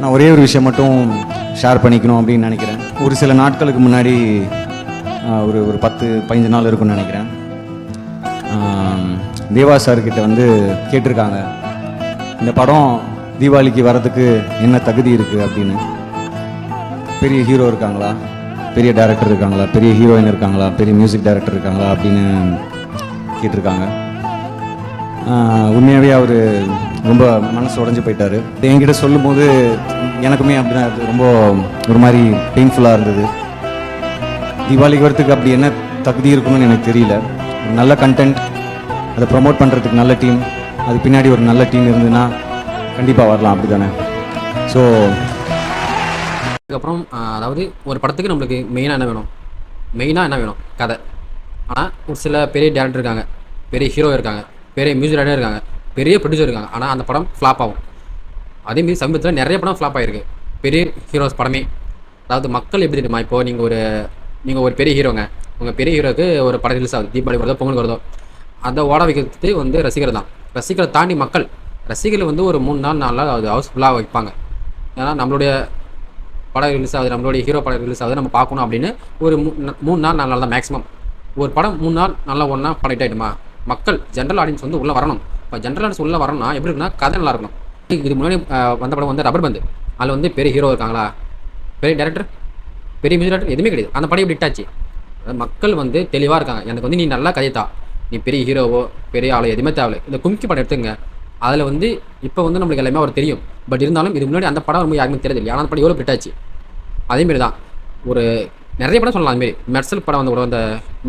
நான் ஒரே ஒரு விஷயம் மட்டும் ஷேர் பண்ணிக்கணும் அப்படின்னு நினைக்கிறேன். ஒரு சில நாட்களுக்கு முன்னாடி ஒரு ஒரு 10-15 நாள் இருக்கும்னு நினைக்கிறேன். தேவா சார்கிட்ட வந்து கேட்டிருக்காங்க, இந்த படம் தீபாவளிக்கு வரதுக்கு என்ன தகுதி இருக்குது அப்படின்னு. பெரிய ஹீரோ இருக்காங்களா, பெரிய டைரக்டர் இருக்காங்களா, பெரிய ஹீரோயின் இருக்காங்களா, பெரிய மியூசிக் டைரக்டர் இருக்காங்களா அப்படின்னு கேட்டிருக்காங்க. உண்மையாகவே அவர் ரொம்ப மனசு உடஞ்சி போயிட்டார். என்கிட்ட சொல்லும்போது எனக்குமே அப்படின்னா அது ரொம்ப ஒரு மாதிரி பெயின்ஃபுல்லாக இருந்தது. தீபாவளிக்கு வரத்துக்கு அப்படி என்ன தகுதி இருக்கணும்னு எனக்கு தெரியல. ஒரு நல்ல கண்டென்ட், அதை ப்ரமோட் பண்ணுறதுக்கு நல்ல டீம், அது பின்னாடி ஒரு நல்ல டீம் இருந்ததுன்னா கண்டிப்பாக வரலாம், அப்படி தானே? ஸோ அதுக்கப்புறம் அதாவது ஒரு படத்துக்கு நம்மளுக்கு மெயினாக என்ன வேணும்? கதை. ஆனால் ஒரு சில பெரிய டேரக்டர் இருக்காங்க, பெரிய ஹீரோ இருக்காங்க, பெரிய மியூசிக் டைரக்டர் இருக்காங்க, பெரிய ப்ரொடியூசர் இருக்காங்க. ஆனால் அந்த படம் ஃப்ளாப் ஆகும். அதேமாரி சமீபத்தில் நிறைய படம் ஃப்ளாப் ஆகிருக்கு, பெரிய ஹீரோஸ் படமே. அதாவது மக்கள் எப்படி தெரியுமா, இப்போது நீங்கள் ஒரு பெரிய ஹீரோங்க, உங்கள் பெரிய ஹீரோக்கு ஒரு படம் ரிலீஸ் ஆகுது, தீபாவளி வருதோ பொங்கல் வருதோ, அதை ஓட வைக்கிறது வந்து ரசிகர் தான். ரசிகரை தாண்டி மக்கள் ரசிகர்கள் வந்து ஒரு 3 நாள் 4 நாள் அது ஹவுஸ்ஃபுல்லாக வைப்பாங்க. ஏன்னா நம்மளுடைய படம் ரிலீஸ் ஆகுது, நம்மளுடைய ஹீரோ படம் ரிலீஸ் ஆகுது, நம்ம பார்க்கணும் அப்படின்னு ஒரு 3 நாள் 4 நாள் தான் மேக்ஸிமம். ஒரு படம் 3 நாள் நல்லா ஒன்றா படம் ஹிட் ஆகிடுமா, மக்கள் ஜென்ரல் ஆடியன்ஸ் வந்து உள்ளே வரணும். இப்போ ஜென்ரல் ஆடியன்ஸ் உள்ளே வரணும்னா எப்படி இருக்குன்னா, கதை நல்லா இருக்கணும். இதுக்கு முன்னாடி வந்த படம் வந்து ரப்பர் பந்து. அதில் வந்து பெரிய ஹீரோ இருக்காங்களா, பெரிய டேரக்டர், பெரிய மியூசிக் டேரக்டர் எதுவுமே கிடையாது. அந்த படம் எப்படி ஹிட் ஆச்சு? மக்கள் வந்து தெளிவாக இருக்காங்க, எனக்கு வந்து நீ நல்லா கதைத்தா, நீ பெரிய ஹீரோவோ பெரிய ஆளோ எதுவுமே தேவை. இந்த கும்கி படம் எடுத்துங்க, அதில் வந்து இப்போ வந்து நம்மளுக்கு எல்லாமே அவர் தெரியும். பட் இருந்தாலும் இதுக்கு முன்னாடி அந்த படம் ரொம்ப யாருமே தெரியல. ஆனால் அந்த படம் எவ்வளோ ஹிட் ஆச்சு. அதேமாரி தான் ஒரு நிறைய படம் சொல்லலாம். அதுமாரி மெர்சல் படம் வந்து கூட அந்த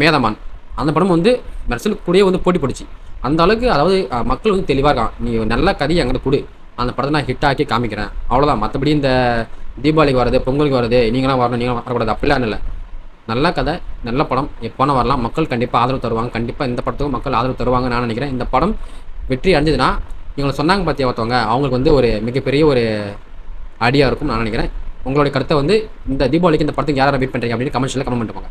மேதமான், அந்த படம் வந்து மெர்சல் கூடயே வந்து போட்டி போட்டுச்சு. அந்த அளவுக்கு அதாவது மக்கள் வந்து தெளிவாக இருக்கான், நீ நல்ல கதையை எங்கிட்ட கொடு, அந்த படத்தை நான் ஹிட் ஆக்கி காமிக்கிறேன், அவ்வளோதான். மற்றபடி இந்த தீபாவளிக்கு வருது பொங்கலுக்கு வருது நீங்களாம் வரணும் நீங்களும் வரக்கூடாது அப்படிலாம் இல்லை. நல்ல கதை, நல்ல படம், எப்போனா வரலாம். மக்கள் கண்டிப்பாக ஆதரவு தருவாங்க. கண்டிப்பாக இந்த படத்துக்கும் மக்கள் ஆதரவு தருவாங்க நான் நினைக்கிறேன். இந்த படம் வெற்றி அடைஞ்சதுன்னா இவங்களை சொன்னாங்க பார்த்தியா ஒருத்தவங்க, அவங்களுக்கு வந்து ஒரு மிகப்பெரிய ஒரு ஐடியா இருக்கும் நான் நினைக்கிறேன். உங்களுடைய கருத்தை வந்து இந்த தீபாவளிக்கு இந்த படத்துக்கு யாரை வெயிட் பண்ணுறீங்க அப்படின்னு கமெண்ட்ஸில் கமெண்ட் பண்ணுவாங்க.